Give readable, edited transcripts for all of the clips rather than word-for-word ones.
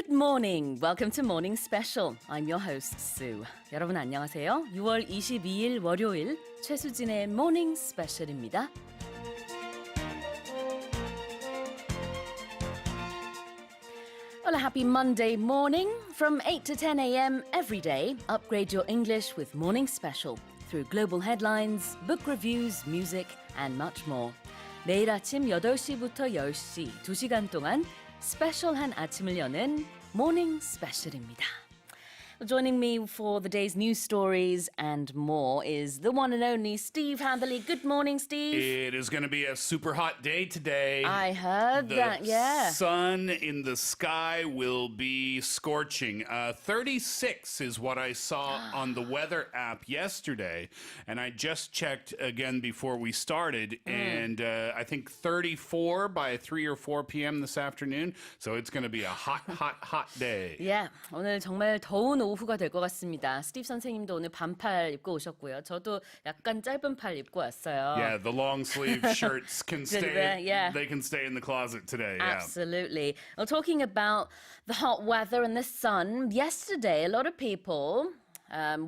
Good morning. Welcome to Morning Special. I'm your host, Sue. 여러분 안녕하세요. 6월 22일 월요일 최수진의 Morning Special입니다. Well, a happy Monday morning. From 8 to 10 a.m. every day, upgrade your English with Morning Special through global headlines, book reviews, music, and much more. 매일 아침 8시부터 10시 2시간 동안 스페셜한 아침을 여는 Morning Special입니다. Joining me for the day's news stories and more is the one and only Steve Hatherley. Good morning, Steve. It is going to be a super hot day today. I heard that, yeah. The sun in the sky will be scorching. 36 is what I saw on the weather app yesterday. And I just checked again before we started. And I think 34 by 3 or 4 p.m. this afternoon. So it's going to be a hot, hot day. Yeah, 오늘 정말 더운 오후가 될 것 같습니다. 스티브 선생님도 오늘 반팔 입고 오셨고요. 저도 약간 짧은 팔 입고 왔어요. Yeah, the long sleeve shirts can stay. Yeah. They can stay in the closet today. Absolutely. Well, talking about the hot weather and the sun, yesterday a lot of people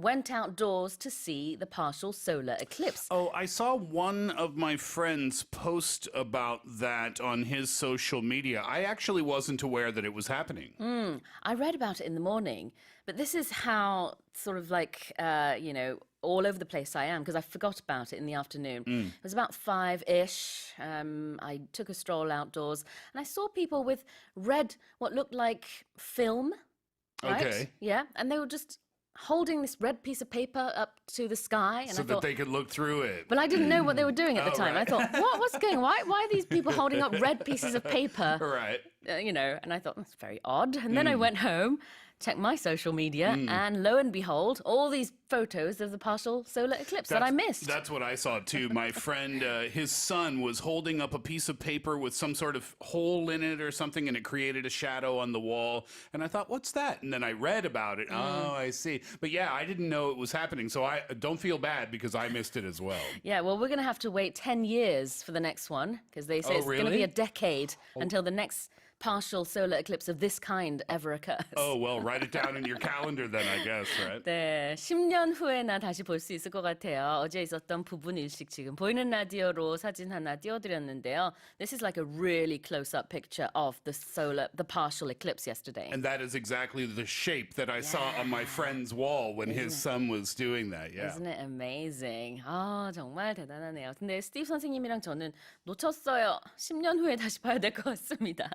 went outdoors to see the partial solar eclipse. Oh, I saw one of my friends post about that on his social media. I actually wasn't aware that it was happening. I read about it in the morning, but this is how sort of like, all over the place I am because I forgot about it in the afternoon. It was about 5-ish. I took a stroll outdoors and I saw people with what looked like film. Right? Okay. Yeah, and they were just holding this red piece of paper up to the sky. And So I thought, that they could look through it. but I didn't know what they were doing at the time. right. I thought, what's going on? Why are these people holding up red pieces of paper? Right. And I thought, that's very odd. And then I went home, checked my social media, and lo and behold, all these photos of the partial solar eclipse that I missed. That's what I saw too. My friend, his son was holding up a piece of paper with some sort of hole in it or something, and it created a shadow on the wall. And I thought, what's that? And then I read about it. Oh, I see. But yeah, I didn't know it was happening. So I don't feel bad because I missed it as well. Yeah, well, we're going to have to wait 10 years for the next one because they say it's going to be really? a decade until the next partial solar eclipse of this kind ever occurs. Oh, well, write it down in your calendar then, I guess, right? 네, 10년 후에나 다시 볼 수 있을 것 같아요. 어제 있었던 부분 일식 지금 보이는 라디오로 사진 하나 띄워드렸는데요. This is like a really close-up picture of the partial eclipse yesterday. And that is exactly the shape that I saw on my friend's wall when his son was doing that. Yeah. Isn't it amazing? 아, 정말 대단하네요. 근데 스티브 선생님이랑 저는 놓쳤어요. 10년 후에 다시 봐야 될 것 같습니다.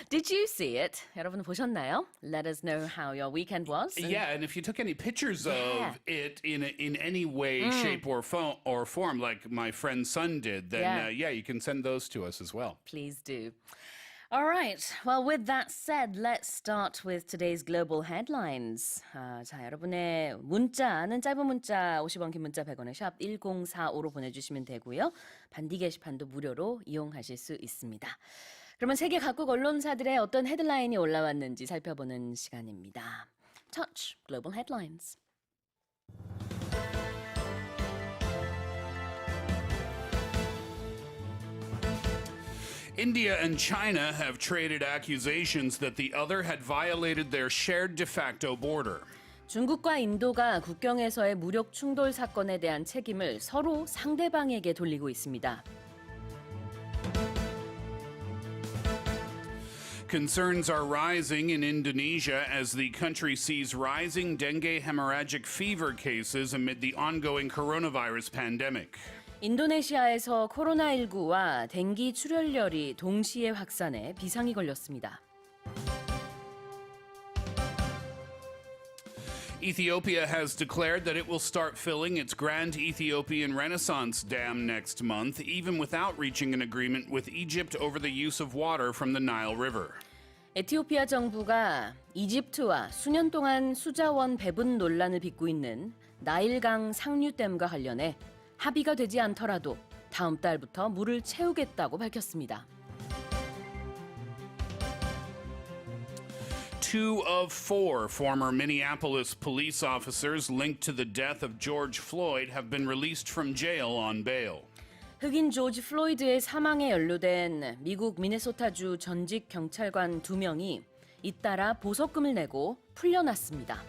Did you see it? 여러분 보셨나요? Let us know how your weekend was. Yeah, and if you took any pictures of it in any way, shape, or form, like my friend's son did, then you can send those to us as well. Please do. All right. Well, with that said, let's start with today's global headlines. 자, 여러분의 문자는 짧은 문자 50원, 긴 문자 100원에 샵 1045로 보내주시면 되고요. 반디 게시판도 무료로 이용하실 수 있습니다. 그러면 세계 각국 언론사들의 어떤 헤드라인이 올라왔는지 살펴보는 시간입니다. Touch Global Headlines. India and China have traded accusations that the other had violated their shared de facto border. 중국과 인도가 국경에서의 무력 충돌 사건에 대한 책임을 서로 상대방에게 돌리고 있습니다. Concerns are rising in Indonesia as the country sees rising dengue hemorrhagic fever cases amid the ongoing coronavirus pandemic. 인도네시아에서 코로나19와 댕기 출혈열이 동시에 확산해 비상이 걸렸습니다. Ethiopia has declared that it will start filling its Grand Ethiopian Renaissance Dam next month, even without reaching an agreement with Egypt over the use of water from the Nile River. 에티오피아 정부가 이집트와 수년 동안 수자원 배분 논란을 빚고 있는 나일강 상류댐과 관련해 합의가 되지 않더라도 다음 달부터 물을 채우겠다고 밝혔습니다. 2 of 4 former Minneapolis police officers linked to the death of George Floyd have been released from jail on bail. 흑인 조지 플로이드의 사망에 연루된 미국 미네소타주 전직 경찰관 2명이 잇따라 보석금을 내고 풀려났습니다.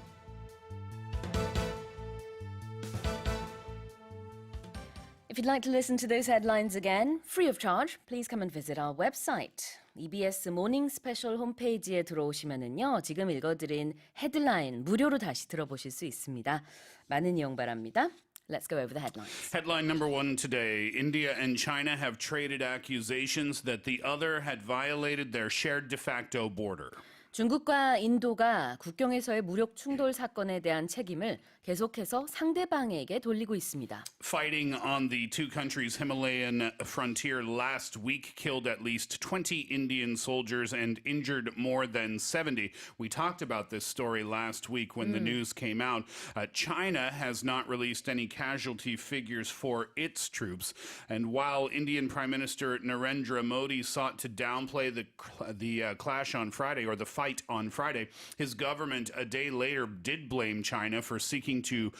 If you'd like to listen to those headlines again, free of charge, please come and visit our website. EBS 모닝 스페셜 홈페이지에 들어오시면은요, 지금 읽어드린 헤드라인 무료로 다시 들어보실 수 있습니다. 많은 이용 바랍니다. Let's go over the headlines. Headline number one today. India and China have traded accusations that the other had violated their shared de facto border. 중국과 인도가 국경에서의 무력 충돌 사건에 대한 책임을 계속해서 상대방에게 돌리고 있습니다. Fighting on the two countries' Himalayan frontier last week killed at least 20 Indian soldiers and injured more than 70. We talked about this story last week when the news came out. China has not released any casualty figures for its troops. And while Indian Prime Minister Narendra Modi sought to downplay the clash on Friday, or the fight on Friday, his government a day later did blame China for seeking to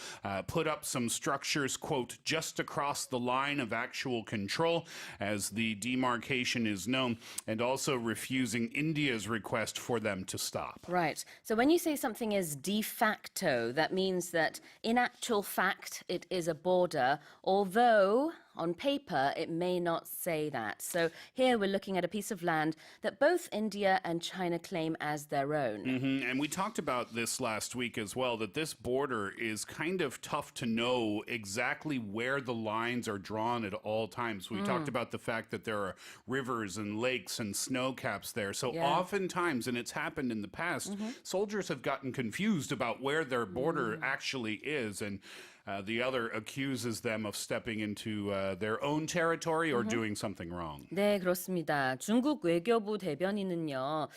put up some structures, quote, just across the line of actual control, as the demarcation is known, and also refusing India's request for them to stop. Right. So when you say something is de facto, that means that in actual fact it is a border, although on paper it may not say that. So here we're looking at a piece of land that both India and China claim as their own. And we talked about this last week as well, that this border is kind of tough to know exactly where the lines are drawn at all times. We talked about the fact that there are rivers and lakes and snow caps there. So oftentimes, and it's happened in the past, soldiers have gotten confused about where their border actually is. And the other accuses them of stepping into their own territory or doing something wrong. 네, 그렇습니다. 중국 외교부 대변인은요,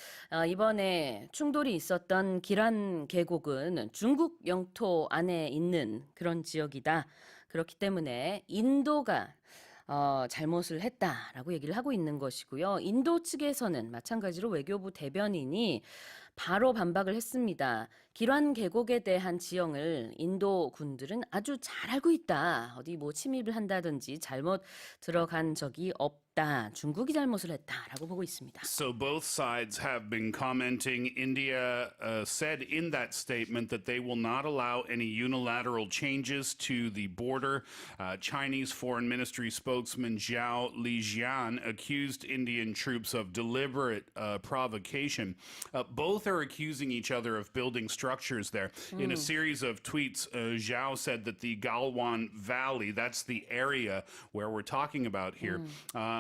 이번에 충돌이 있었던 기란 계곡은 중국 영토 안에 있는 그런 지역이다. 그렇기 때문에 인도가 잘못을 했다라고 얘기를 하고 있는 것이고요. 인도 측에서는 마찬가지로 외교부 대변인이 바로 반박을 했습니다. 기란 계곡에 대한 지형을 인도 군들은 아주 잘 알고 있다. 어디 뭐 침입을 한다든지 잘못 들어간 적이 없다. 중국이 잘못을 했다라고 보고 있습니다. So both sides have been commenting. India said in that statement that they will not allow any unilateral changes to the border. Chinese Foreign Ministry spokesman Zhao Lijian accused Indian troops of deliberate provocation. Both are accusing each other of building structures there. In a series of tweets, Zhao said that the Galwan Valley, that's the area where we're talking about here,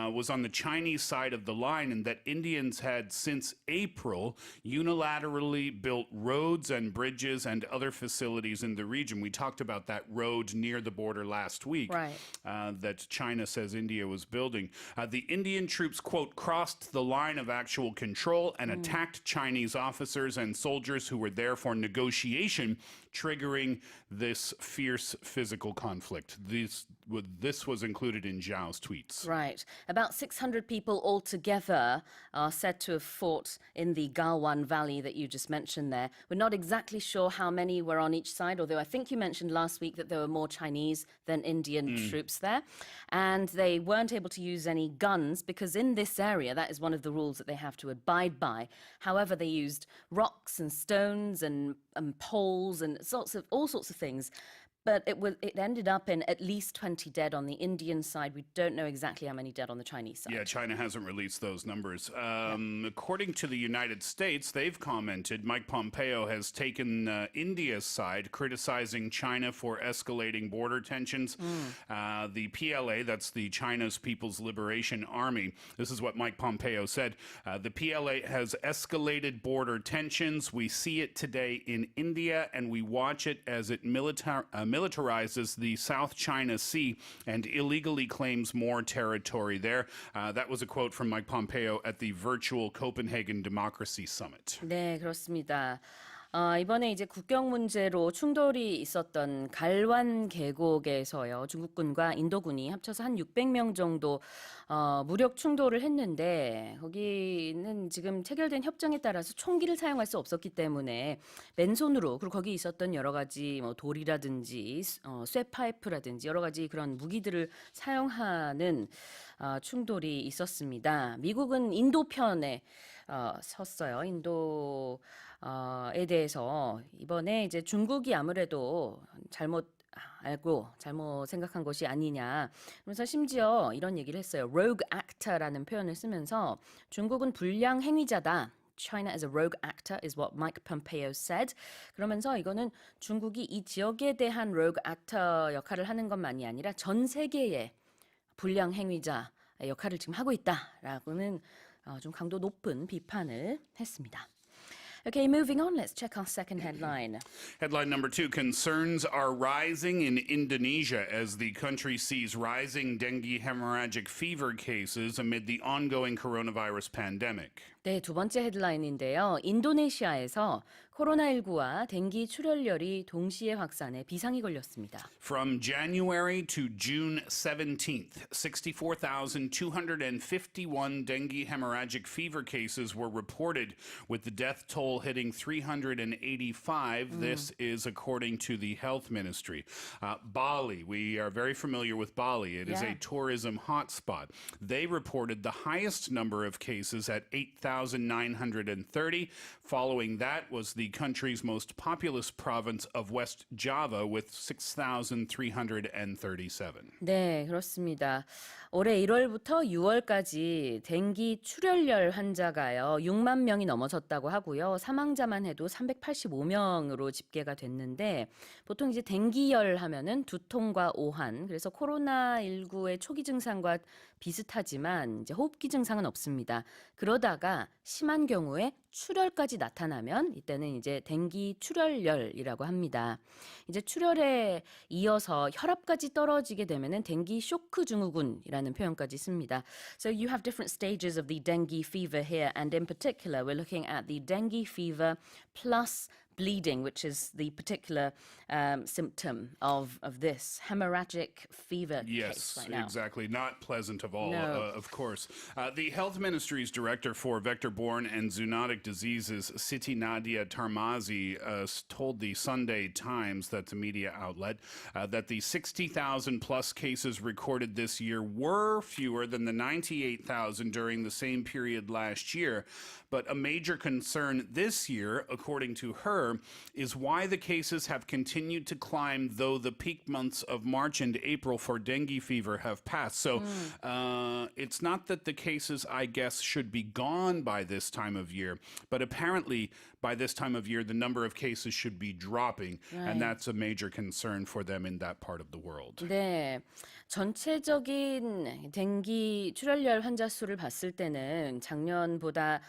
was on the Chinese side of the line, and that Indians had since April unilaterally built roads and bridges and other facilities in the region. We talked about that road near the border last week that China says India was building. The Indian troops, quote, crossed the line of actual control and attacked Chinese officers and soldiers who were there for negotiation, triggering this fierce physical conflict. This was included in Zhao's tweets. Right. About 600 people altogether are said to have fought in the Galwan Valley that you just mentioned there. We're not exactly sure how many were on each side, although I think you mentioned last week that there were more Chinese than Indian troops there. And they weren't able to use any guns because in this area, that is one of the rules that they have to abide by. However, they used rocks and stones and poles and all sorts of things. But it ended up in at least 20 dead on the Indian side. We don't know exactly how many dead on the Chinese side. Yeah, China hasn't released those numbers. According to the United States, they've commented, Mike Pompeo has taken India's side, criticizing China for escalating border tensions. The PLA, that's the China's People's Liberation Army, this is what Mike Pompeo said. The PLA has escalated border tensions. We see it today in India, and we watch it as it militarizes the South China Sea and illegally claims more territory there. That was a quote from Mike Pompeo at the virtual Copenhagen Democracy Summit. 네, 그렇습니다. 이번에 이제 국경 문제로 충돌이 있었던 갈완 계곡에서요. 중국군과 인도군이 합쳐서 한 600명 정도 무력 충돌을 했는데 거기는 지금 체결된 협정에 따라서 총기를 사용할 수 없었기 때문에 맨손으로 그리고 거기 있었던 여러 가지 뭐 돌이라든지 쇠파이프라든지 여러 가지 그런 무기들을 사용하는 충돌이 있었습니다. 미국은 인도 편에 섰어요. 인도에 대해서 이번에 이제 중국이 아무래도 잘못 알고 잘못 생각한 것이 아니냐. 그래서 심지어 이런 얘기를 했어요. rogue actor라는 표현을 쓰면서 중국은 불량 행위자다. China as a rogue actor is what Mike Pompeo said. 그러면서 이거는 중국이 이 지역에 대한 rogue actor 역할을 하는 것만이 아니라 전 세계의 불량 행위자 역할을 지금 하고 있다라고는 좀 강도 높은 비판을 했습니다. Okay, moving on. Let's check our second headline. Headline number 2, concerns are rising in Indonesia as the country sees rising dengue hemorrhagic fever cases amid the ongoing coronavirus pandemic. 네, 두 번째 헤드라인인데요. 인도네시아에서 코로나19와 댕기 출혈열이 동시에 확산해 비상이 걸렸습니다. From January to June 17th, 64,251 dengue hemorrhagic fever cases were reported, with the death toll hitting 385. This is according to the health ministry. Bali, we are very familiar with Bali. It is a tourism hotspot. They reported the highest number of cases at 8,930. Following that was the country's most populous province of West Java with 6,337. 네, 그렇습니다. 올해 1월부터 6월까지 댕기 출혈열 환자가요 6만 명이 넘어섰다고 하고요. 사망자만 해도 385명으로 집계가 됐는데 보통 이제 댕기열 하면은 두통과 오한, 그래서 코로나19의 초기 증상과 비슷하지만 이제 호흡기 증상은 없습니다. 그러다가 심한 경우에 출혈까지 나타나면 이때는 이제 댕기 출혈열이라고 합니다. 이제 출혈에 이어서 혈압까지 떨어지게 되면은 댕기 쇼크 증후군이라는 표현까지 씁니다. So you have different stages of the dengue fever here, and in particular we're looking at the dengue fever plus bleeding, which is the particular symptom of this hemorrhagic fever case right now. Yes, exactly. Not pleasant of all, No. of course. The Health Ministry's Director for Vector-Borne and Zoonotic Diseases, Siti Nadia Tarmazi, told the Sunday Times, that's a media outlet, that the 60,000 plus cases recorded this year were fewer than the 98,000 during the same period last year. But a major concern this year, according to her, is why the cases have continued to climb, though the peak months of March and April for dengue fever have passed. So it's not that the cases, I guess, should be gone by this time of year, but apparently by this time of year, the number of cases should be dropping, and that's a major concern for them in that part of the world. 네, 전체적인 댕기 출혈열 환자 수를 봤을 때는 작년보다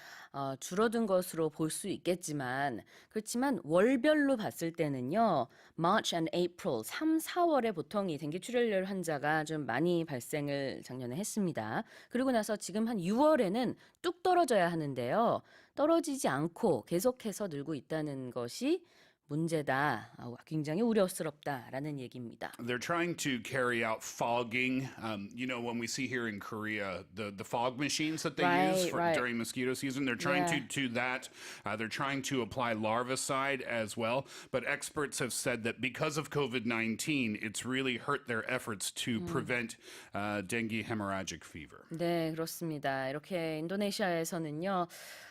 줄어든 것으로 볼 수 있겠지만 그렇지만 월별로 봤을 때는요. March and April, 3, 4월에 보통 이 댕기 출혈열 환자가 좀 많이 발생을 작년에 했습니다. 그리고 나서 지금 한 6월에는 뚝 떨어져야 하는데요. 떨어지지 않고 계속해서 늘고 있다는 것이 문제다. 굉장히 우려스럽다라는 얘기입니다. They're trying to carry out fogging. You know, when we see here in Korea, the fog machines that they use during mosquito season, they're trying to do that. They're trying to apply larvicide as well. But experts have said that because of COVID-19, it's really hurt their efforts to prevent dengue hemorrhagic fever. 네, 그렇습니다. 이렇게 인도네시아에서는요.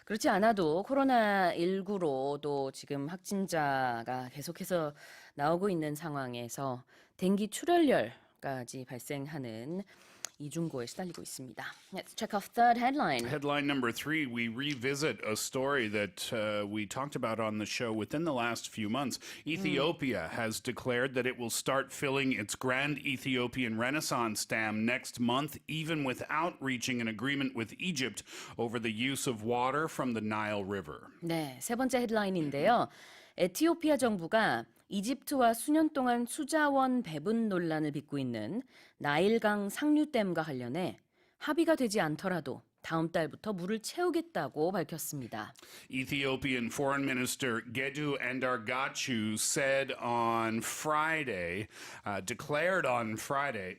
그렇지 않아도 코로나19로도 지금 확진자가 계속해서 나오고 있는 상황에서 댕기 출혈열까지 발생하는 이중고에 시달리고 있습니다. Let's check our third headline. Headline number 3, we revisit a story that we talked about on the show within the last few months. Ethiopia has declared that it will start filling its Grand Ethiopian Renaissance Dam next month, even without reaching an agreement with Egypt over the use of water from the Nile River. 네, 세 번째 헤드라인인데요. 에티오피아 정부가 이집트와 수년 동안 수자원 배분 논란을 빚고 있는 나일강 상류댐과 관련해 합의가 되지 않더라도 다음 달부터 물을 채우겠다고 밝혔습니다. Ethiopian Foreign Minister Gedu Andargachu said on Friday, declared on Friday,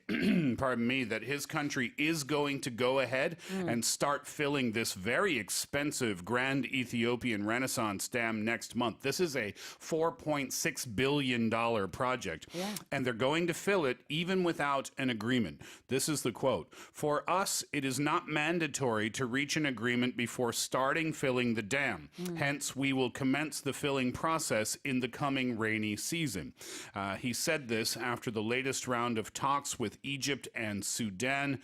pardon me, that his country is going to go ahead and start filling this very expensive Grand Ethiopian Renaissance Dam next month. This is a $4.6 billion project, and they're going to fill it even without an agreement. This is the quote. For us, it is not mandatory to reach an agreement before starting filling the dam. Hence, we will commence the filling process in the coming rainy season. He said this after the latest round of talks with Egypt and Sudan.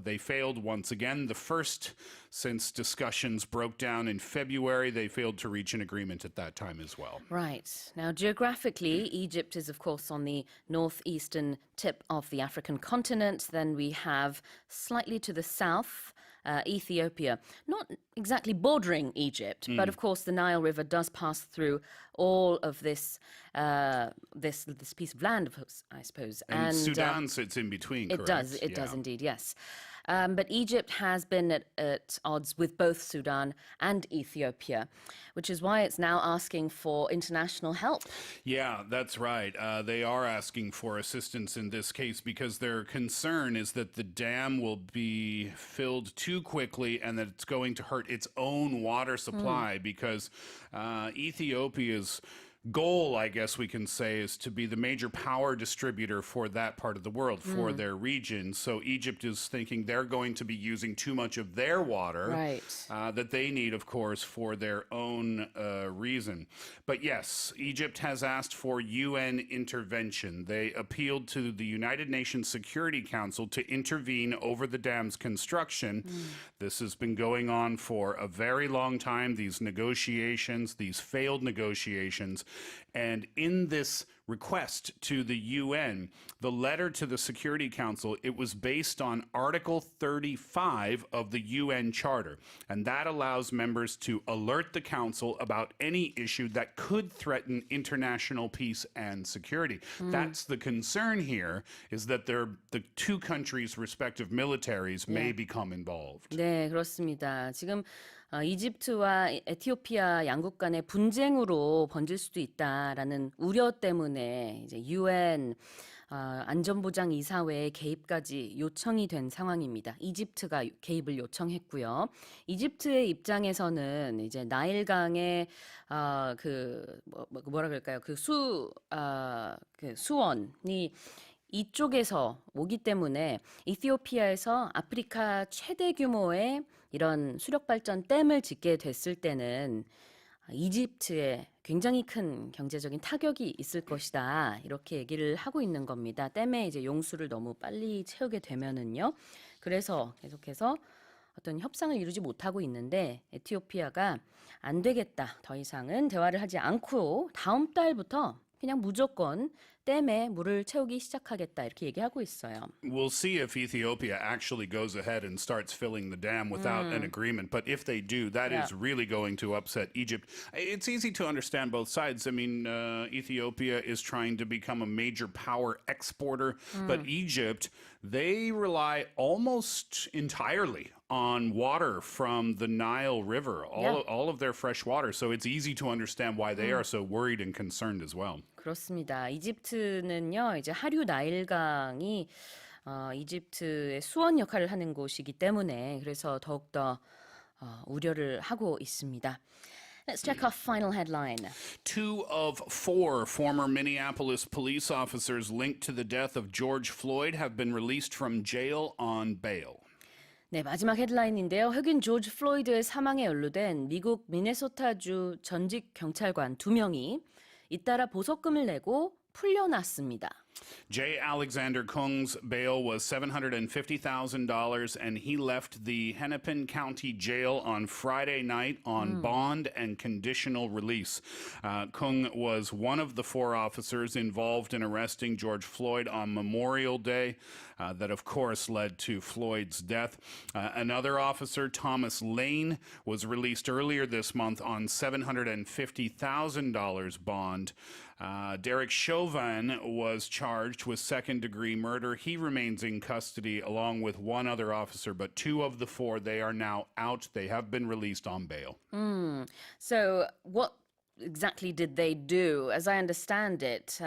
They failed once again. The first since discussions broke down in February. They failed to reach an agreement at that time as well. Right. Now, geographically, Egypt is, of course, on the northeastern tip of the African continent. Then we have slightly to the south, Ethiopia, not exactly bordering Egypt, but of course the Nile River does pass through all of this this piece of land, I suppose. And Sudan sits in between, correct? It does indeed, yes. But Egypt has been at odds with both Sudan and Ethiopia, which is why it's now asking for international help. Yeah, that's right. They are asking for assistance in this case because their concern is that the dam will be filled too quickly and that it's going to hurt its own water supply because Ethiopia's goal, I guess we can say, is to be the major power distributor for that part of the world, for their region. So Egypt is thinking they're going to be using too much of their water that they need, of course, for their own reason. But yes, Egypt has asked for UN intervention. They appealed to the United Nations Security Council to intervene over the dam's construction. This has been going on for a very long time, these negotiations, these failed negotiations. And in this request to the UN, the letter to the Security Council, it was based on Article 35 of the UN Charter. And that allows members to alert the Council about any issue that could threaten international peace and security. That's the concern here, is that the two countries' respective militaries may become involved. 네, 그렇습니다. 지금 이집트와 에티오피아 양국 간의 분쟁으로 번질 수도 있다라는 우려 때문에 이제 UN 안전보장이사회의 개입까지 요청이 된 상황입니다. 이집트가 개입을 요청했고요. 이집트의 입장에서는 이제 나일강의 뭐라 그럴까요? 그 수원이 이쪽에서 오기 때문에 이티오피아에서 아프리카 최대 규모의 이런 수력발전 댐을 짓게 됐을 때는 이집트에 굉장히 큰 경제적인 타격이 있을 것이다. 이렇게 얘기를 하고 있는 겁니다. 댐에 이제 용수를 너무 빨리 채우게 되면은요. 그래서 계속해서 어떤 협상을 이루지 못하고 있는데 에티오피아가 안 되겠다. 더 이상은 대화를 하지 않고 다음 달부터 그냥 무조건 댐에 물을 채우기 시작하겠다 이렇게 얘기하고 있어요. We'll see if Ethiopia actually goes ahead and starts filling the dam without an agreement. But if they do, that is really going to upset Egypt. It's easy to understand both sides. I mean, Ethiopia is trying to become a major power exporter, but Egypt, they rely almost entirely on water from the Nile River, all of their fresh water. So it's easy to understand why they are so worried and concerned as well. 그렇습니다. 이집트는요, 이제 하류 나일강이 이집트의 수원 역할을 하는 곳이기 때문에 그래서 더욱더 우려를 하고 있습니다. Let's check our final headline. 2 of 4 former Minneapolis police officers linked to the death of George Floyd have been released from jail on bail. 네, 마지막 헤드라인인데요. 흑인 조지 플로이드의 사망에 연루된 미국 미네소타주 전직 경찰관 2명이 잇따라 보석금을 내고 풀려났습니다. J. Alexander Kung's bail was $750,000, and he left the Hennepin County Jail on Friday night on bond and conditional release. Kung was one of the 4 officers involved in arresting George Floyd on Memorial Day. That, of course, led to Floyd's death. Another officer, Thomas Lane, was released earlier this month on $750,000 bond. Derek Chauvin was charged charged with second-degree murder. He remains in custody along with one other officer, but two of the four, they are now out. They have been released on bail. So, what exactly did they do? As I understand it,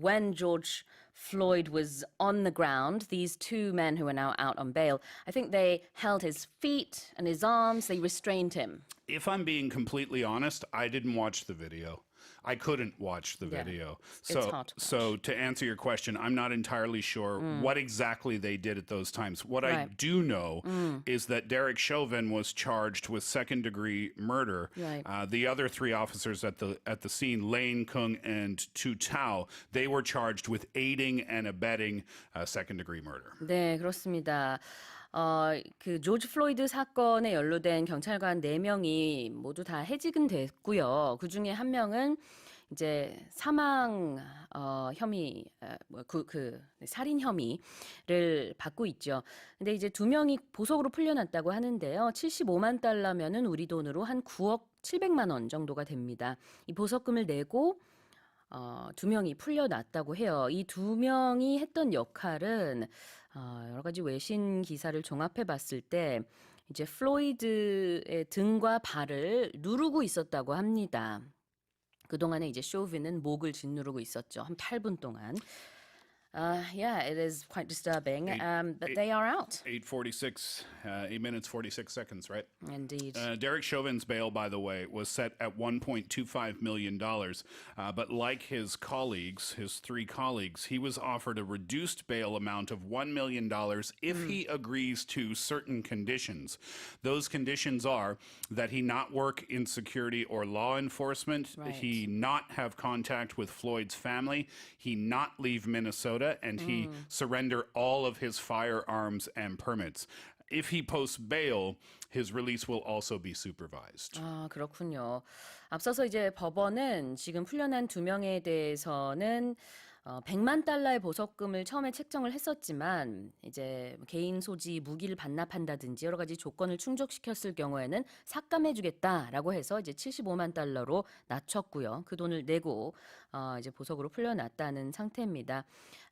when George Floyd was on the ground, these two men who are now out on bail, I think they held his feet and his arms, they restrained him. If I'm being completely honest, I didn't watch the video. I couldn't watch the video. It's hard to watch. So to answer your question, I'm not entirely sure what exactly they did at those times. What I Right. do know is that Derek Chauvin was charged with second-degree murder. Right. The other three officers at the scene, Lane, Kung, and Tu Tao, they were charged with aiding and abetting second-degree murder. 네, 그렇습니다. 그 조지 플로이드 사건에 연루된 경찰관 4명이 모두 다 해직은 됐고요. 그 중에 한 명은 이제 사망 혐의, 살인 혐의를 받고 있죠. 근데 이제 2명이 보석으로 풀려났다고 하는데요. 75만 달러면은 우리 돈으로 한 9억 700만 원 정도가 됩니다. 이 보석금을 내고 2명이 풀려났다고 해요. 이 2명이 했던 역할은 여러 가지 외신 기사를 종합해 봤을 때 이제 플로이드의 등과 발을 누르고 있었다고 합니다. 그동안에 이제 쇼빈은 목을 짓누르고 있었죠. 한 8분 동안. Yeah, it is quite disturbing. But they are out. 8 minutes, 46 seconds, right? Indeed. Derek Chauvin's bail, by the way, was set at $1.25 million. But like his colleagues, his three colleagues, he was offered a reduced bail amount of $1 million if he agrees to certain conditions. Those conditions are that he not work in security or law enforcement, Right. he not have contact with Floyd's family, he not leave Minnesota, and he surrender all of his firearms and permits. If he posts bail, his release will also be supervised. 그렇군요. 앞서서 이제 법원은 지금 풀려난 2명에 대해서는 100만 달러의 보석금을 처음에 책정을 했었지만 이제 개인 소지 무기를 반납한다든지 여러 가지 조건을 충족시켰을 경우에는 삭감해주겠다라고 해서 이제 75만 달러로 낮췄고요. 그 돈을 내고 이제 보석으로 풀려났다는 상태입니다.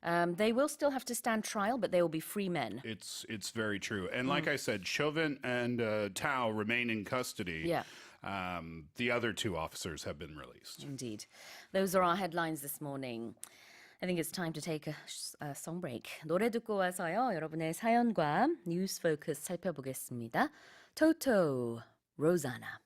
They will still have to stand trial, but they will be free men. It's very true. And like I said, Chauvin and Tao remain in custody. Yeah. The other two officers have been released. Indeed. Those are our headlines this morning. I think it's time to take a song break. 노래 듣고 와서요. 여러분의 사연과 뉴스 포커스 살펴보겠습니다. Toto, Rosanna.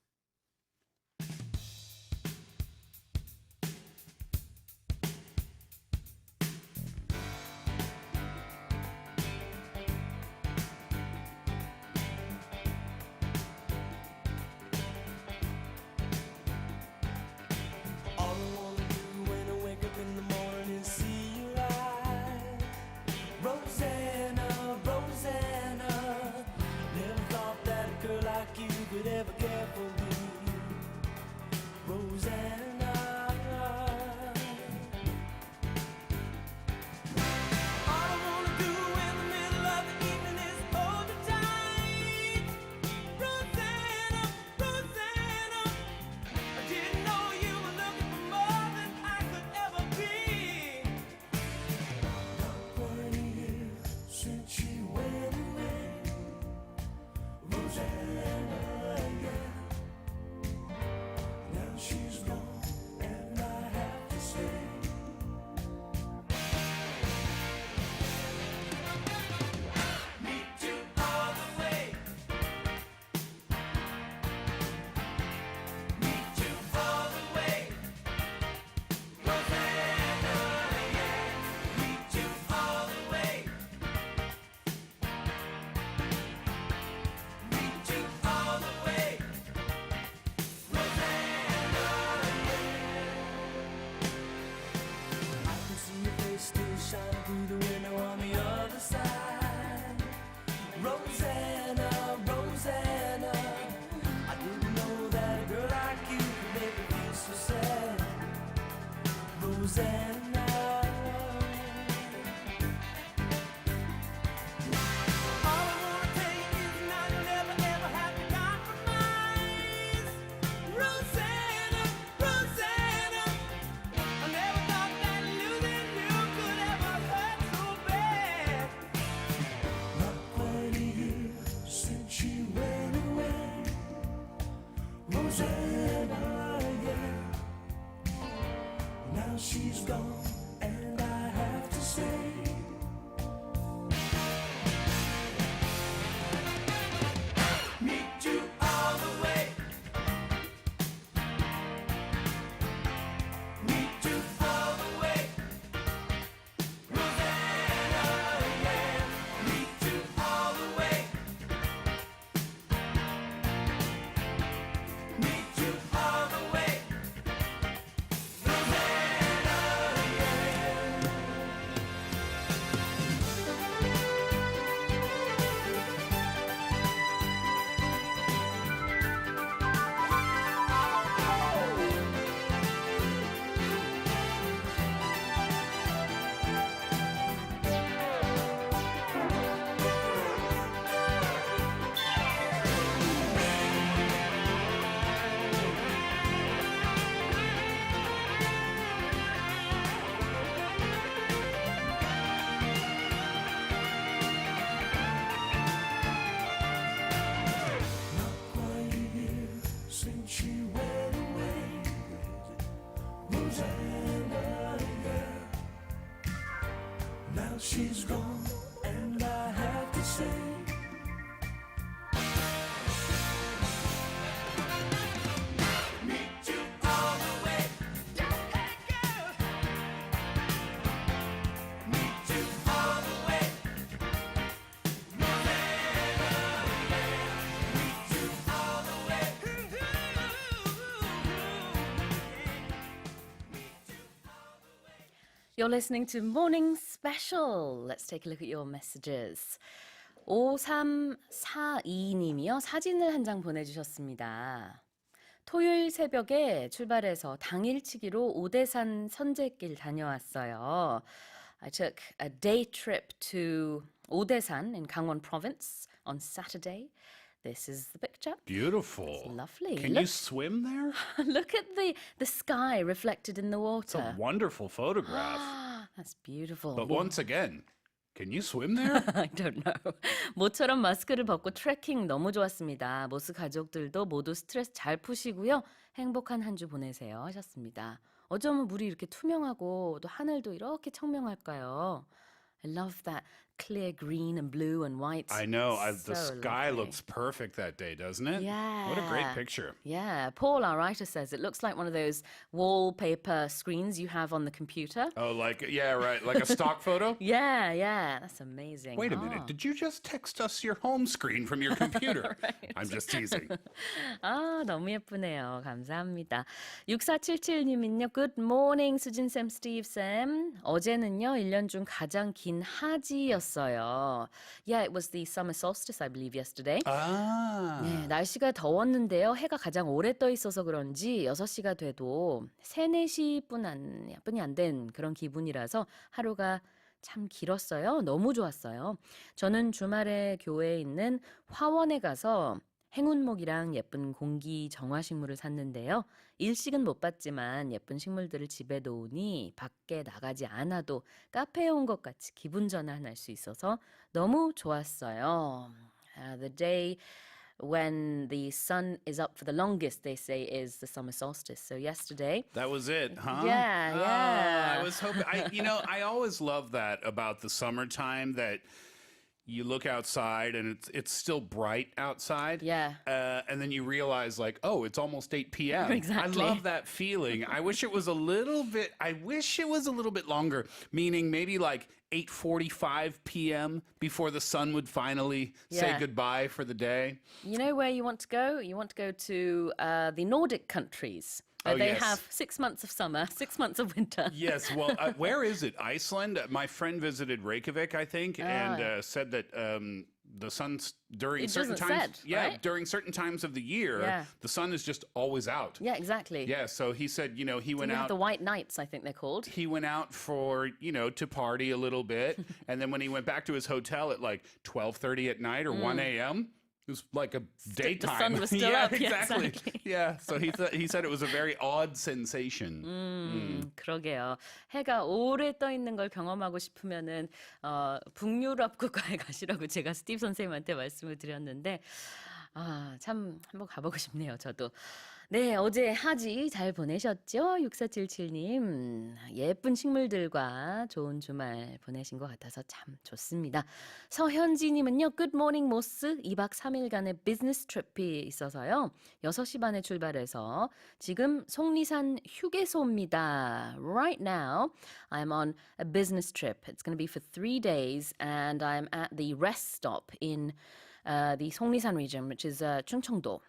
she's gone, and I have to say, meet you all the way. Meet you all the way. Rosanna, yeah. Meet you all the way. Meet you all the way. Since she went away, Rosanna, yeah. Now she's gone, and I have to say, meet you all the way. Hey, girl. Meet you all the way. You're listening to Morning Special. Let's take a look at your messages. 5342님이요. 사진을 한 장 보내주셨습니다. 토요일 새벽에 출발해서 당일치기로 오대산 선제길 다녀왔어요. I took a day trip to 오대산 in Gangwon province on Saturday. This is the picture. Beautiful. It's lovely. Can you swim there? Look at the sky reflected in the It's a water. wonderful photograph. That's beautiful. But once again, can you swim there? I don't know. 모처럼 마스크를 벗고 트레킹 너무 좋았습니다. 모스 가족들도 모두 스트레스 잘 푸시고요. 행복한 한 주 보내세요 하셨습니다. 어쩌면 물이 이렇게 투명하고 또 하늘도 이렇게 청명할까요? I love that clear green and blue and white. I know. The So sky lovely. looks perfect that day, doesn't it? Yeah. What a great picture. Yeah, Paul, our writer, says it looks like one of those wallpaper screens you have on the computer. Oh, yeah, right. Like a stock photo? Yeah, that's amazing. Wait a minute. Did you just text us your home screen from your computer? I'm just teasing. 아, 너무 예쁘네요. 감사합니다. 6477님은요. Good morning, 수진쌤, 스티브쌤. 어제는요, 1년 중 가장 긴 하지였어요. Yeah, it was the summer solstice, I believe, yesterday. Ah. 네, 날씨가 더웠는데요. 해가 가장 오래 떠 있어서 그런지 6시가 돼도 3, 4시뿐이 안 된 그런 기분이라서 하루가 참 길었어요. 너무 좋았어요. 저는 주말에 교회에 있는 화원에 가서 행운목이랑 예쁜 공기 정화식물을 샀는데요. 일식은 못 받지만 예쁜 식물들을 집에 놓으니 밖에 나가지 않아도 카페에 온 것 같이 기분 전환할 수 있어서 너무 좋았어요. The day when the sun is up for the longest, they say, is the summer solstice. So yesterday, That was it, huh? Yeah, Oh, yeah. I was hoping. I always love that about the summertime that you look outside and it's still bright outside. Yeah. And then you realize like, oh, it's almost 8 p.m. Exactly. I love that feeling. I wish it was a little bit longer, meaning maybe like 8:45 p.m. before the sun would finally say Yeah. goodbye for the day. you know where you want to go? You want to go to the Nordic countries. Oh, They yes. have 6 months of summer, 6 months of winter. Yes, well, where is it? Iceland? My friend visited Reykjavik, I think, and said that the sun's during It certain doesn't times. set, Yeah, right? during certain times of the year, Yeah. the sun is just always out. Yeah, exactly. Yeah, so he said, he went We have out. the white nights, I think they're called. He went out for, to party a little bit, and then when he went back to his hotel at like 12:30 at night or 1 a.m., it was like a daytime. sun was still yeah, up. Yeah, exactly. exactly. Yeah, so he said it was a very odd sensation. 그러게요. 해가 오래 떠 있는 걸 경험하고 싶으면은 북유럽 국가에 가시라고 제가 스티브 선생님한테 말씀을 드렸는데 참 한번 가보고 싶네요. 저도. 네, 어제 하지 잘 보내셨죠? 6477님. 예쁜 식물들과 좋은 주말 보내신 것 같아서 참 좋습니다. 서현지님은요, Good morning, 모스. 2박 3일간의 비즈니스 트립이 있어서요. 6시 반에 출발해서 지금 속리산 휴게소입니다. Right now, I'm on a business trip. It's going to be for 3 days and I'm at the rest stop in the 속리산 region, which is 충청도.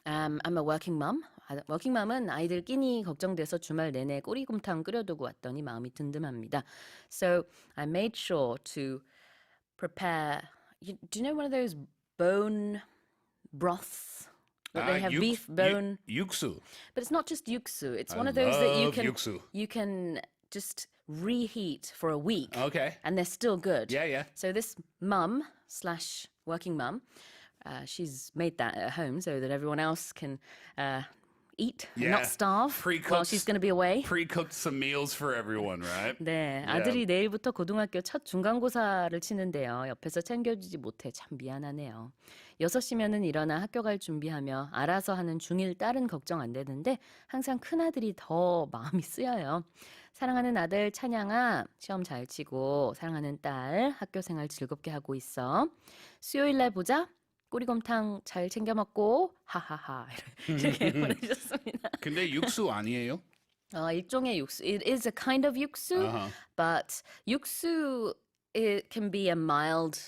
I'm a working mom. 워킹 맘은 아이들 끼니 걱정돼서 주말 내내 꼬리곰탕 끓여두고 왔더니 마음이 든든합니다. So I made sure to prepare. Do you know one of those bone broths? That they have beef bone, Yuksu. but it's not just yuksu. It's I one of those that love yuksu. you can just reheat for a week. Okay. And they're still good. Yeah, yeah. So this mum slash working mum, she's made that at home so that everyone else can eat and Yeah. not starve while Pre-cooked- she's going to be away. Pre-cooked some meals for everyone, right? 네, 아들이 내일부터 고등학교 첫 중간고사를 치는데요. 옆에서 챙겨주지 못해 참 미안하네요. 6시면은 일어나 학교 갈 준비하며 알아서 하는 중1 딸은 걱정 안 되는데 항상 큰아들이 더 마음이 쓰여요. 사랑하는 아들 찬양아, 시험 잘 치고 사랑하는 딸 학교 생활 즐겁게 하고 있어. 수요일 날 보자. 꼬리곰탕 잘 챙겨 먹고 하하하 이렇게 보내주셨습니다. 근데 육수 아니에요? 일종의 육수. It is a kind of 육수, but 육수 it can be a mild,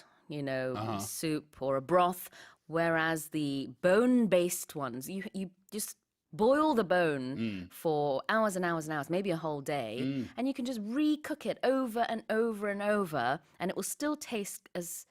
soup or a broth, whereas the bone-based ones, you just boil the bone for hours and hours and hours, maybe a whole day, and you can just recook it over and over and over, and it will still taste as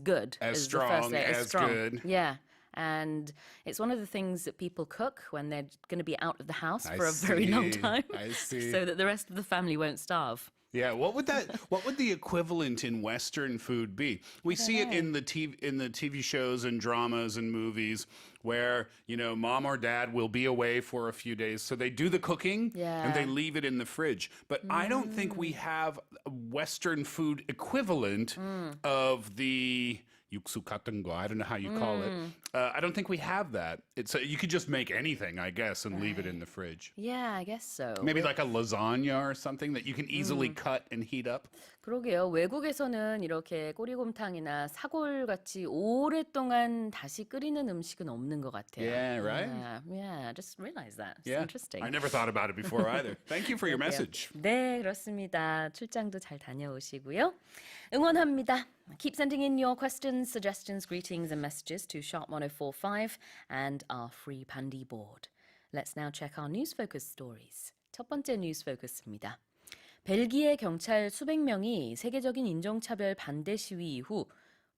good As the first strong, day, as good. Yeah. And it's one of the things that people cook when they're going to be out of the house for a very long see. time, I see. so that the rest of the family won't starve. Yeah, what would the equivalent in Western food be? We see it in the TV shows and dramas and movies where, mom or dad will be away for a few days. So they do the cooking and they Yeah. leave it in the fridge. But I don't think we have a Western food equivalent of the 육수 같은 거. I don't know how you call it. I don't think we have that. It's you could just make anything, I guess, and leave it in the fridge. Yeah, I guess so. Maybe like a lasagna or something that you can easily cut and heat up. 그러게요. 외국에서는 이렇게 꼬리곰탕이나 사골같이 오랫동안 다시 끓이는 음식은 없는 것 같아요. Yeah, right? Yeah, I just realized that. It's Yeah. interesting. I never thought about it before either. Thank you for your 그러게요. message. 네, 그렇습니다. 출장도 잘 다녀오시고요. 응원합니다. Keep sending in your questions, suggestions, greetings and messages to sharp1045 and our free Pandy board. Let's now check our news focus stories. 첫 번째 뉴스 포커스입니다. 벨기에 경찰 수백 명이 세계적인 인종차별 반대 시위 이후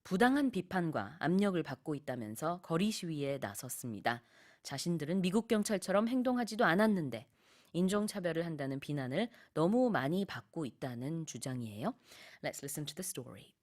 부당한 비판과 압력을 받고 있다면서 거리 시위에 나섰습니다. 자신들은 미국 경찰처럼 행동하지도 않았는데 인종차별을 한다는 비난을 너무 많이 받고 있다는 주장이에요. Let's listen to the story.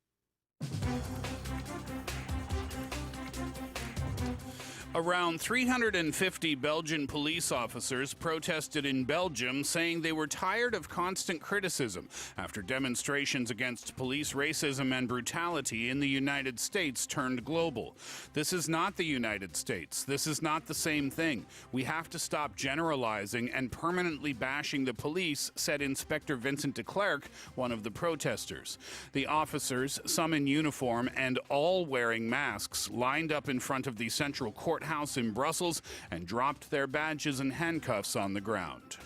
Around 350 Belgian police officers protested in Belgium, saying they were tired of constant criticism after demonstrations against police racism and brutality in the United States turned global. This is not the United States. This is not the same thing. We have to stop generalizing and permanently bashing the police, said Inspector Vincent de Klerk, one of the protesters. The officers, some in uniform and all wearing masks, lined up in front of the Central Courthouse in Brussels and dropped their badges and handcuffs on the ground.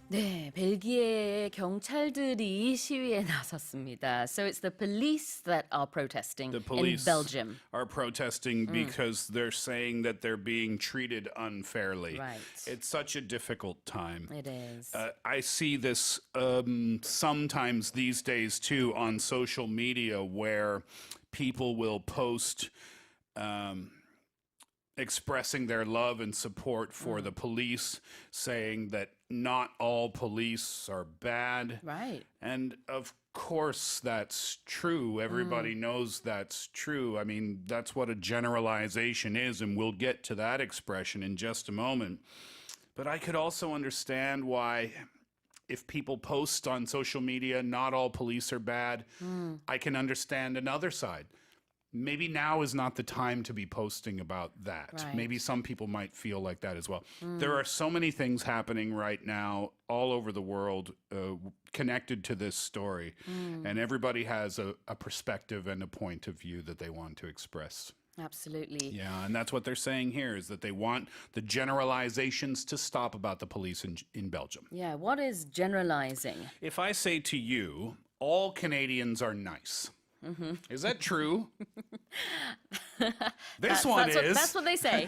네, 벨기에 경찰들이 시위에 나섰습니다. So it's the police that are protesting The in police Belgium. are protesting because they're saying that they're being treated unfairly. Right. It's such a difficult time. It is. I see this sometimes these days too on social media where people will post expressing their love and support for the police, saying that not all police are bad. Right. And of course, that's true. Everybody knows that's true. I mean, that's what a generalization is, and we'll get to that expression in just a moment. But I could also understand why, if people post on social media, not all police are bad, I can understand another side. maybe now is not the time to be posting about that. Right. Maybe some people might feel like that as well. There are so many things happening right now all over the world connected to this story, and everybody has a perspective and a point of view that they want to express. Absolutely. Yeah, and that's what they're saying here, is that they want the generalizations to stop about the police in Belgium. Yeah, what is generalizing? If I say to you, all Canadians are nice, is that true? This one is. That's what they say.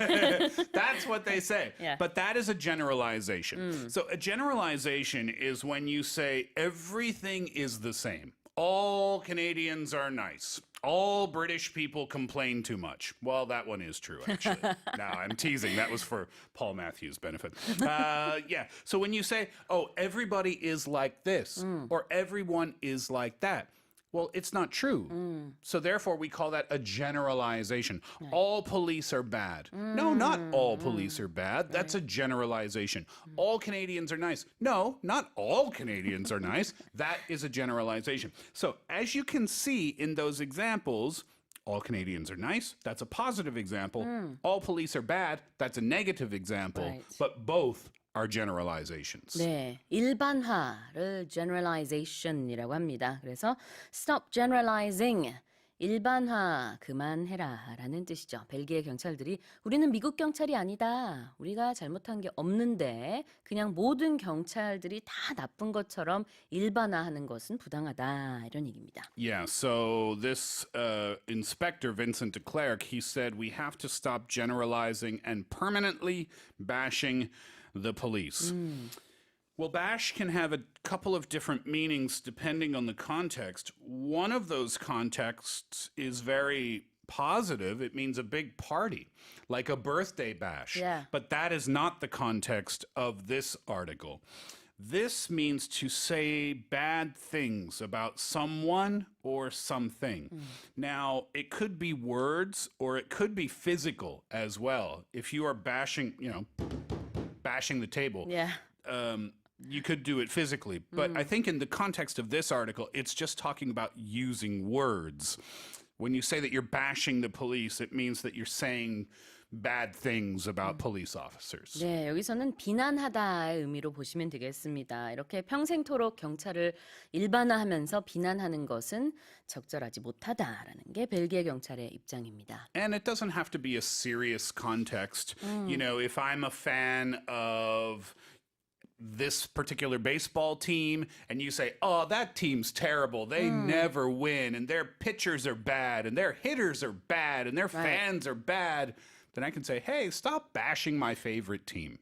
That's what they say. Yeah. But that is a generalization. So a generalization is when you say everything is the same. All Canadians are nice. All British people complain too much. Well, that one is true, actually. No, I'm teasing. That was for Paul Matthews' benefit. Yeah. So when you say, oh, everybody is like this, or everyone is like that, well, it's not true. So therefore, we call that a generalization. All police are bad. No, not all police are bad. That's a generalization. All Canadians are nice. No, not all Canadians are nice. That is a generalization. So as you can see in those examples, all Canadians are nice. That's a positive example. All police are bad. That's a negative example. Right. But both are generalizations. 네, 일반화를 generalization이라고 합니다. 그래서 stop generalizing, 일반화 그만해라 라는 뜻이죠. 벨기에 경찰들이 우리는 미국 경찰이 아니다. 우리가 잘못한 게 없는데 그냥 모든 경찰들이 다 나쁜 것처럼 일반화하는 것은 부당하다. 이런 얘기입니다. Yeah, so this Inspector Vincent de Klerk, he said we have to stop generalizing and permanently bashing the police. Well, bash can have a couple of different meanings depending on the context. One of those contexts is very positive. It means a big party, like a birthday bash. Yeah. But that is not the context of this article. This means to say bad things about someone or something. Now, it could be words or it could be physical as well. If you are bashing, bashing the table. Yeah. You could do it physically, but I think in the context of this article, it's just talking about using words. When you say that you're bashing the police, it means that you're saying bad things about police officers. 네, 여기서는 비난하다의 의미로 보시면 되겠습니다. 이렇게 평생토록 경찰을 일반화하면서 비난하는 것은 적절하지 못하다라는 게 벨기에 경찰의 입장입니다. And it doesn't have to be a serious context. You know, if I'm a fan of this particular baseball team and you say, oh, that team's terrible. They never win and their pitchers are bad and their hitters are bad and their fans are bad. Then I can say, hey, stop bashing my favorite team.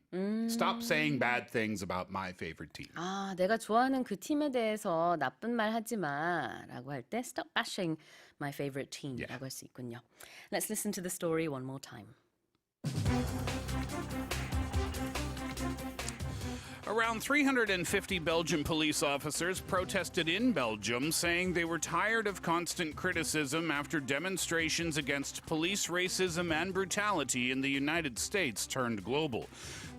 Stop saying bad things about my favorite team. 아, 내가 좋아하는 그 팀에 대해서 나쁜 말 하지 마 라고 할 때 stop bashing my favorite team 라고 할 수 있군요. Let's listen to the story one more time. Around 350 Belgian police officers protested in Belgium, saying they were tired of constant criticism after demonstrations against police racism and brutality in the United States turned global.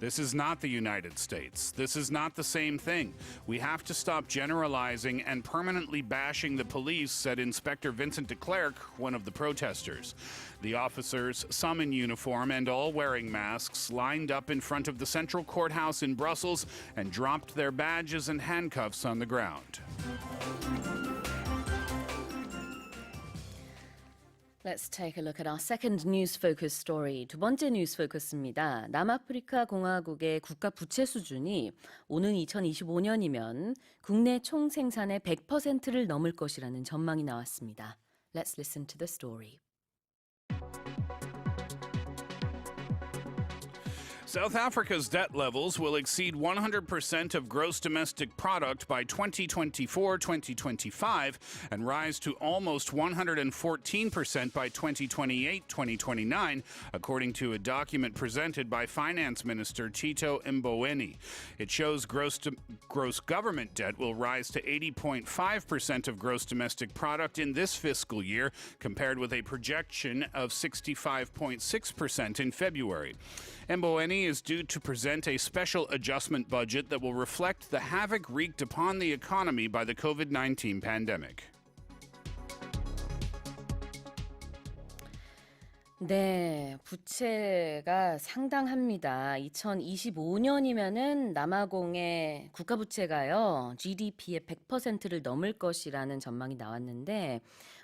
This is not the United States. This is not the same thing. We have to stop generalizing and permanently bashing the police, said Inspector Vincent de Klerk, one of the protesters. The officers, some in uniform and all wearing masks, lined up in front of the Central Courthouse in Brussels and dropped their badges and handcuffs on the ground. Let's take a look at our second news focus story. 두 번째 뉴스 포커스입니다. 남아프리카 공화국의 국가 부채 수준이 오는 2025년이면 국내 총 생산의 100%를 넘을 것이라는 전망이 나왔습니다. Let's listen to the story. South Africa's debt levels will exceed 100% of gross domestic product by 2024-2025 and rise to almost 114% by 2028-2029, according to a document presented by Finance Minister Tito Mboweni. It shows gross government debt will rise to 80.5% of gross domestic product in this fiscal year, compared with a projection of 65.6% in February. Mboweni is due to present a special adjustment budget that will reflect the havoc wreaked upon the economy by the COVID-19 pandemic. 네, 부채가 상당합니다. 2025년이면은 남아공의 국가 부채가요, GDP의 100%를 넘을 것이라는 전망이 나왔는데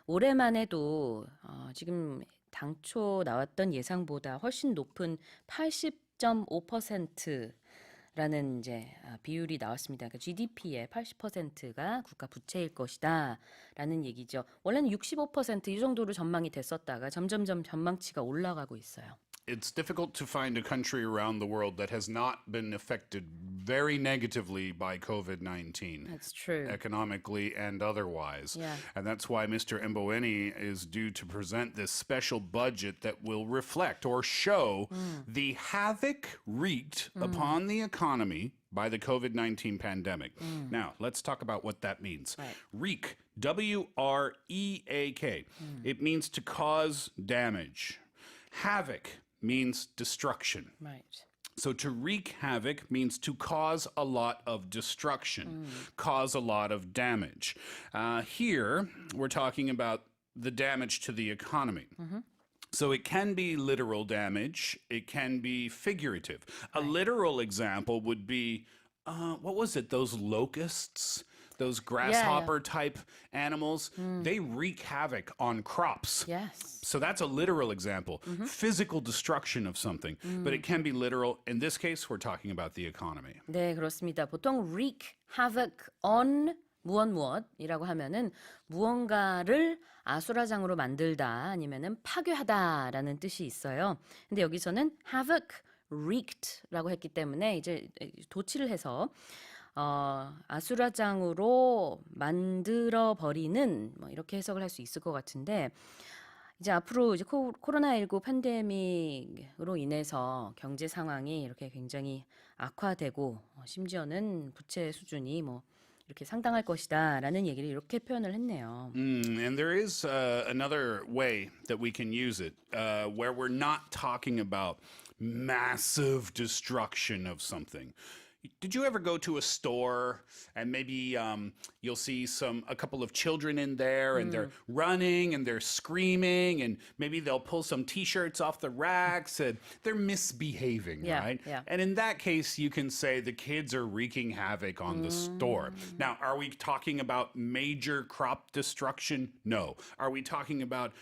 올해만 해도 지금 당초 나왔던 예상보다 훨씬 높은 80.5%라는 이제 비율이 나왔습니다. 그러니까 GDP의 80%가 국가 부채일 것이다라는 얘기죠. 원래는 65%이 정도로 전망이 됐었다가 점점점 전망치가 올라가고 있어요. It's difficult to find a country around the world that has not been affected very negatively by COVID 19. That's true. Economically and otherwise. Yeah. And that's why Mr. Mboweni is due to present this special budget that will reflect or show the havoc wreaked upon the economy by the COVID 19 pandemic. Now, let's talk about what that means. Right. Wreak, WREAK. It means to cause damage. Havoc means destruction. Right. So to wreak havoc means to cause a lot of destruction, cause a lot of damage. Here, we're talking about the damage to the economy. So it can be literal damage, it can be figurative. A literal example would be, what was it, those locusts? Those grasshopper type animals, they wreak havoc on crops. Yes. So that's a literal example, physical destruction of something. But it can be literal. In this case, we're talking about the economy. 네, 그렇습니다. 보통 wreak havoc on 무엇이라고 하면은 무언가를 아수라장으로 만들다 아니면은 파괴하다라는 뜻이 있어요. 근데 여기서는 havoc wreaked라고 했기 때문에 이제 도치를 해서 아수라장으로 만들어 버리는 뭐 이렇게 해석을 할 수 있을 것 같은데 이제 앞으로 이제 코로나19 팬데믹으로 인해서 경제 상황이 이렇게 굉장히 악화되고 심지어는 부채 수준이 뭐 이렇게 상당할 것이다라는 얘기를 이렇게 표현을 했네요. And there is another way that we can use it where we're not talking about massive destruction of something. Did you ever go to a store and maybe you'll see a couple of children in there and they're running and they're screaming and maybe they'll pull some T-shirts off the racks and they're misbehaving, Yeah, right? yeah. And in that case, you can say the kids are wreaking havoc on the store. Now, are we talking about major crop destruction? No. Are we talking about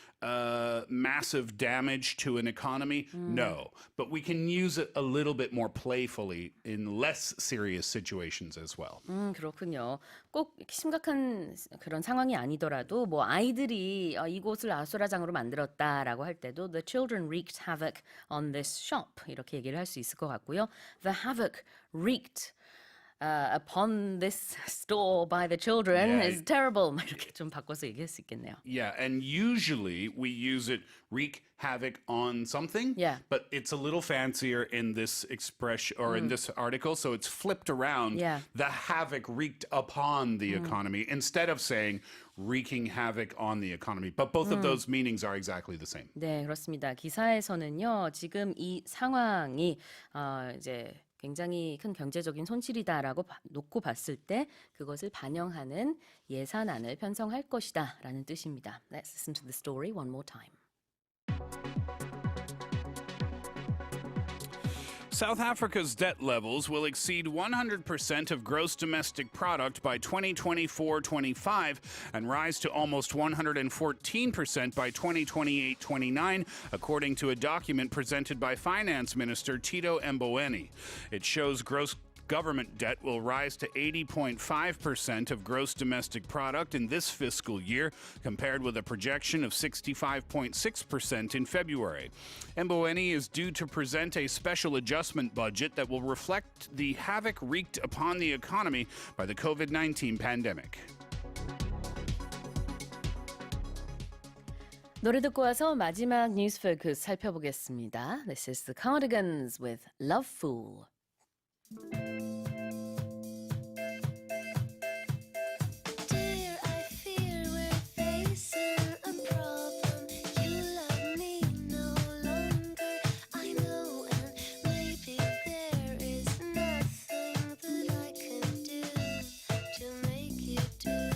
massive damage to an economy? No. But we can use it a little bit more playfully in less serious situations as well. 그렇군요. 꼭 심각한 그런 상황이 아니더라도 뭐 아이들이 이곳을 아수라장으로 만들었다라고 할 때도 the children wreaked havoc on this shop 이렇게 얘기를 할 수 있을 것 같고요. The havoc wreaked upon this store by the children Yeah. is terrible. 막 이렇게 좀 바꿔서 얘기할 수 있겠네요. Yeah, and usually we use it wreak havoc on something. Yeah. But it's a little fancier in this expression or in this article, so it's flipped around. Yeah. The havoc wreaked upon the economy instead of saying wreaking havoc on the economy. But both of those meanings are exactly the same. 네, 그렇습니다. 기사에서는요, 지금 이 상황이 이제 굉장히 큰 경제적인 손실이다라고 놓고 봤을 때 그것을 반영하는 예산안을 편성할 것이다라는 뜻입니다. Let's listen to the story one more time. South Africa's debt levels will exceed 100% of gross domestic product by 2024-25 and rise to almost 114% by 2028-29, according to a document presented by Finance Minister Tito Mboweni. It shows gross government debt will rise to 80.5% of gross domestic product in this fiscal year, compared with a projection of 65.6% in February. Mboweni is due to present a special adjustment budget that will reflect the havoc wreaked upon the economy by the COVID-19 pandemic. 노래 듣고 와서 마지막 뉴스 포커스 살펴보겠습니다. This is the Cardigans with Love Fool. Dear, I fear we're facing a problem. You love me no longer. I know, and maybe there is nothing that I can do to make you do.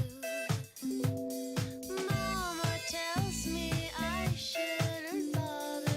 Mama tells me I shouldn't bother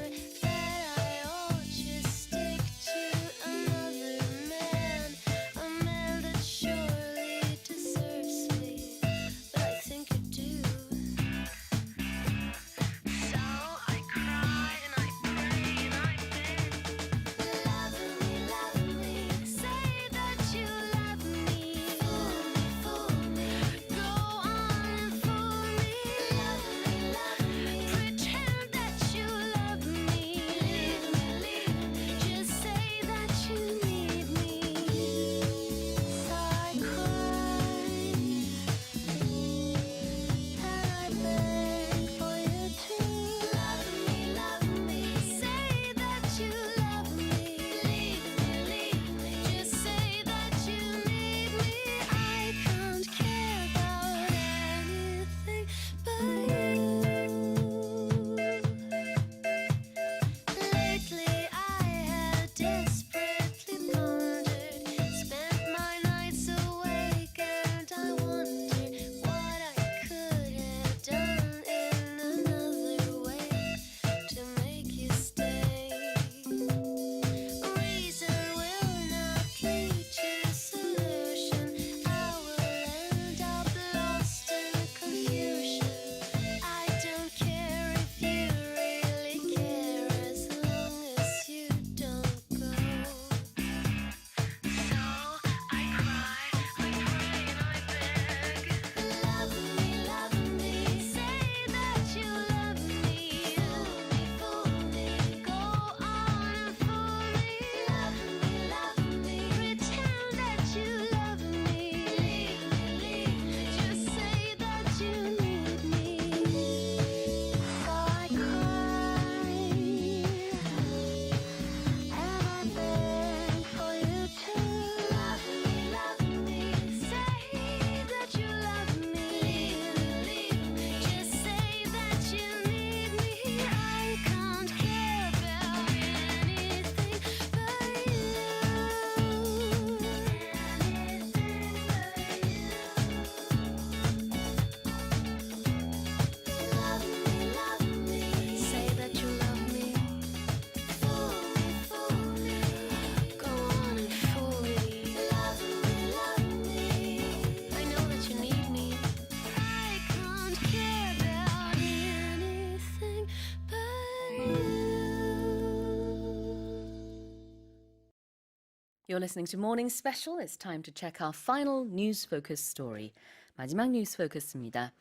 You're listening to Morning Special. It's time to check our final news focus story. 마지막 뉴스 포커스입니다.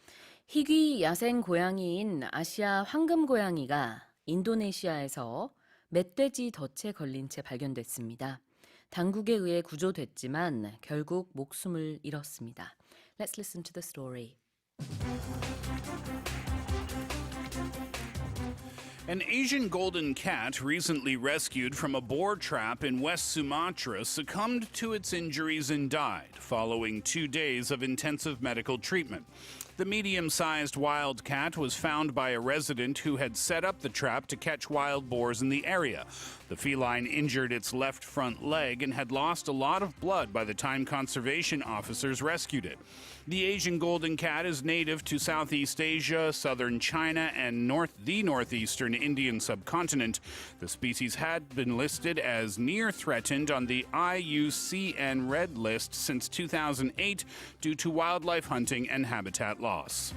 희귀 야생 고양이인 아시아 황금 고양이가 인도네시아에서 멧돼지 덫에 걸린 채 발견됐습니다. 당국에 의해 구조됐지만 결국 목숨을 잃었습니다. Let's listen to the story. An Asian golden cat recently rescued from a boar trap in West Sumatra succumbed to its injuries and died following 2 days of intensive medical treatment. The medium-sized wild cat was found by a resident who had set up the trap to catch wild boars in the area. The feline injured its left front leg and had lost a lot of blood by the time conservation officers rescued it. The Asian golden cat is native to Southeast Asia, southern China, and the northeastern Indian subcontinent. The species had been listed as near threatened on the IUCN Red List since 2008 due to wildlife hunting and habitat loss.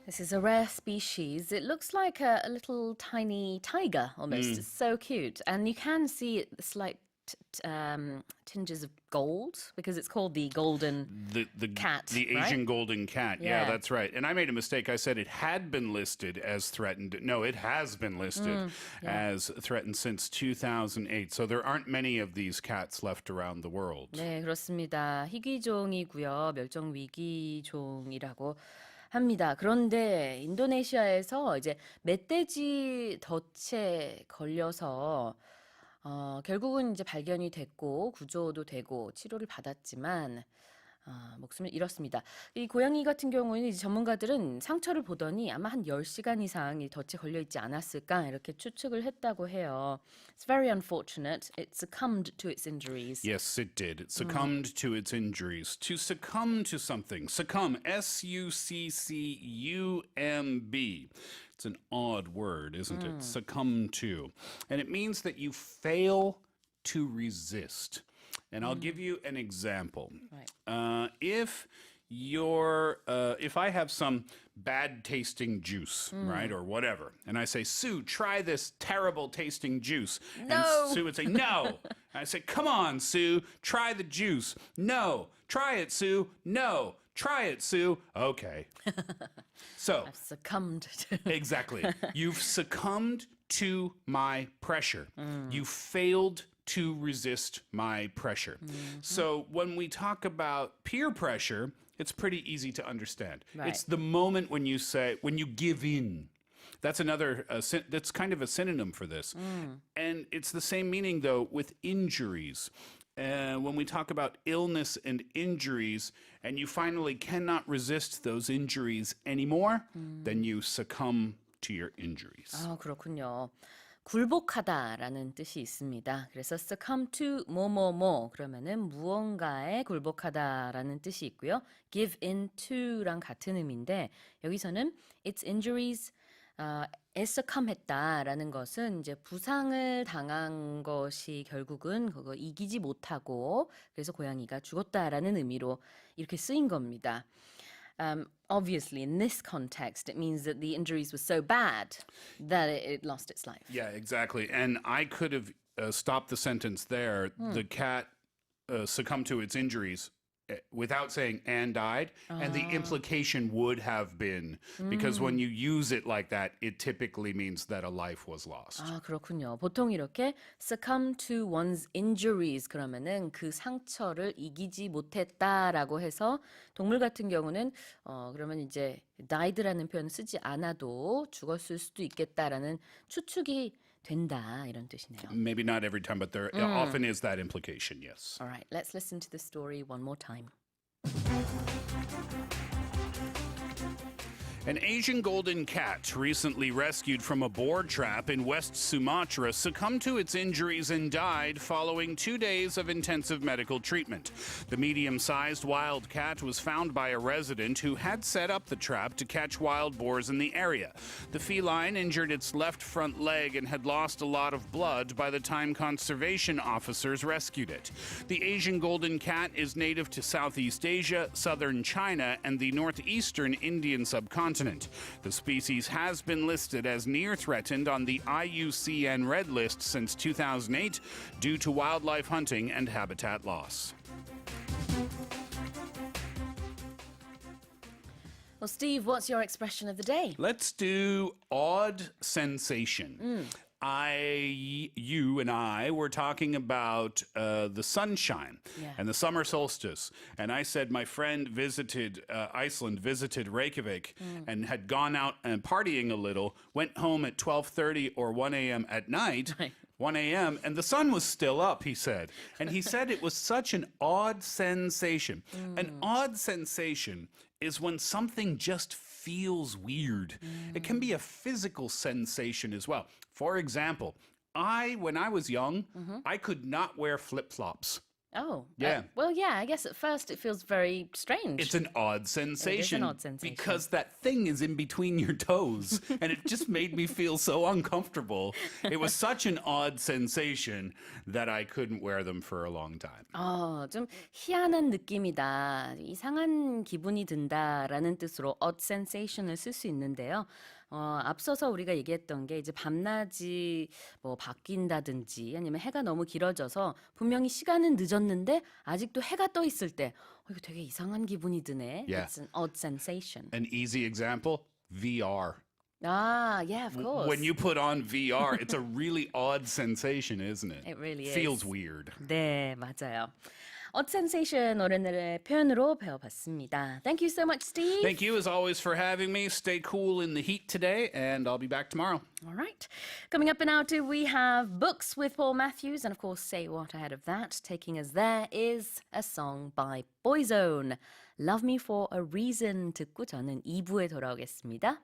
This is a rare species. It looks like a little tiny tiger almost. It's so cute. And you can see slight tinges of gold because it's called the golden cat. The right? Asian golden cat. Yeah, Yeah. that's right. And I made a mistake. I said it had been listed as threatened. No, it has been listed as threatened since 2008. So there aren't many of these cats left around the world. 네, 그렇습니다. 희귀종이고요. 멸종 위기종이라고 합니다. 그런데 인도네시아에서 이제 멧돼지 덫에 걸려서 결국은 이제 발견이 됐고 구조도 되고 치료를 받았지만 목숨을 잃었습니다. 이 고양이 같은 경우에는 이제 전문가들은 상처를 보더니 아마 한 10시간 이상 이 덫에 걸려 있지 않았을까 이렇게 추측을 했다고 해요. It's very unfortunate. It succumbed to its injuries. Yes, it did. It succumbed to its injuries. To succumb to something. Succumb. S-U-C-C-U-M-B. It's an odd word, isn't it? Succumb to. And it means that you fail to resist. And I'll give you an example. Right. If I have some bad tasting juice, right, or whatever, and I say, Sue, try this terrible tasting juice. No. And Sue would say, no. I say, come on, Sue, try the juice. No. Try it, Sue. No. Try it, Sue. Okay. So, I've succumbed to exactly. You've succumbed to my pressure. You failed to resist my pressure. So when we talk about peer pressure, it's pretty easy to understand. Right. It's the moment when you give in. That's another, that's kind of a synonym for this. And it's the same meaning, though, with injuries. When we talk about illness and injuries, and you finally cannot resist those injuries anymore, then you succumb to your injuries. 아, 그렇군요. 굴복하다라는 뜻이 있습니다. 그래서 succumb to 뭐뭐뭐 그러면은 무언가에 굴복하다라는 뜻이 있고요. give in to랑 같은 의미인데 여기서는 its injuries 에 succumb했다라는 것은 이제 부상을 당한 것이 결국은 그거 이기지 못하고 그래서 고양이가 죽었다라는 의미로 이렇게 쓰인 겁니다. Obviously, in this context, it means that the injuries were so bad that it lost its life. Yeah, exactly. And I could have stopped the sentence there. The cat succumbed to its injuries without saying and died. And the implication would have been, because when you use it like that, it typically means that a life was lost. 아, 그렇군요. 보통 이렇게 succumb to one's injuries 그러면은 그 상처를 이기지 못했다라고 해서 동물 같은 경우는 그러면 이제 died라는 표현을 쓰지 않아도 죽었을 수도 있겠다라는 추측이 된다 이런 뜻이네요. Maybe not every time, but there often is that implication, yes. All right, let's listen to the story one more time. An Asian golden cat, recently rescued from a boar trap in West Sumatra, succumbed to its injuries and died following 2 days of intensive medical treatment. The medium-sized wild cat was found by a resident who had set up the trap to catch wild boars in the area. The feline injured its left front leg and had lost a lot of blood by the time conservation officers rescued it. The Asian golden cat is native to Southeast Asia, southern China, and the northeastern Indian subcontinent. continent. The species has been listed as near threatened on the IUCN Red List since 2008 due to wildlife hunting and habitat loss. Well, Steve, what's your expression of the day? Let's do odd sensation. You and I were talking about the sunshine and the summer solstice. And I said my friend visited Iceland, visited Reykjavik, and had gone out and partying a little, went home at 12:30 or 1 a.m. at night. 1 a.m. and the sun was still up, he said. And he said it was such an odd sensation. An odd sensation is when something just feels weird. It can be a physical sensation as well. For example, when I was young, I could not wear flip-flops. Oh. Yeah. Well, yeah, I guess at first it feels very strange. It's an odd sensation. odd sensation. Because that thing is in between your toes. And it just made me feel so uncomfortable. It was such an odd sensation that I couldn't wear them for a long time. 좀 희한한 느낌이다, 이상한 기분이 든다라는 뜻으로 odd sensation을 쓸 수 있는데요. 앞서서 우리가 얘기했던 게 이제 밤낮이 뭐 바뀐다든지 아니면 해가 너무 길어져서 분명히 시간은 늦었는데 아직도 해가 떠 있을 때 이거 되게 이상한 기분이 드네. Yeah. It's an odd sensation. An easy example, VR. Yeah, of course. When you put on VR, it's a really odd sensation, isn't it? It really is. Feels weird. 네, 맞아요. odd sensation 오늘의 표현으로 배워봤습니다. Thank you so much, Steve. Thank you, as always, for having me. Stay cool in the heat today, and I'll be back tomorrow. All right. Coming up in hour 2, we have books with Paul Matthews, and of course, Say What ahead of that. Taking us there is a song by Boyzone. Love Me for a Reason 듣고 저는 2부에 돌아오겠습니다.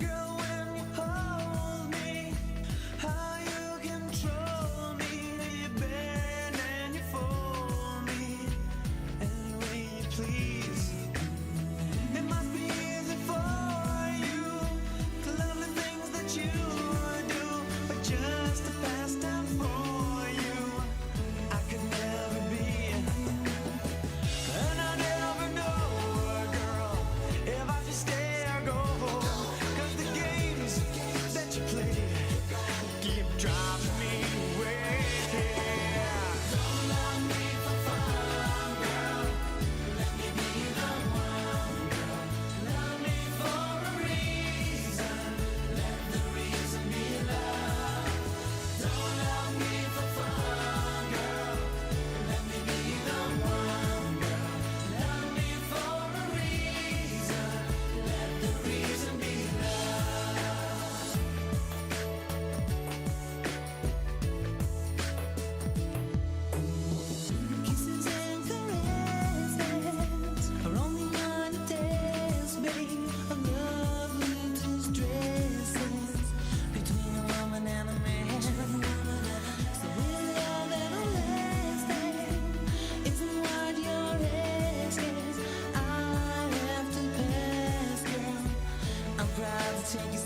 Girl, when you hold me, how you control me, you bend and you fold me any way you please. It must be easy for you to love the things that you do, but just a pastime for you. I could never be, and I never know, girl, if I should stay or go. 'Cause the games that you play keep driving me away. Don't love me for fun, girl. Let me be the one, girl. Love me for a reason. Let the reason be love. Don't love me for fun, girl. Let me be the one, girl. Love me for a reason. Let the reason be love. Kisses and caresses are only one taste, babe, of love with distresses between a woman and a man. So will love everlasting isn't what you're asking. I have to pass, girl. I'm proud to take you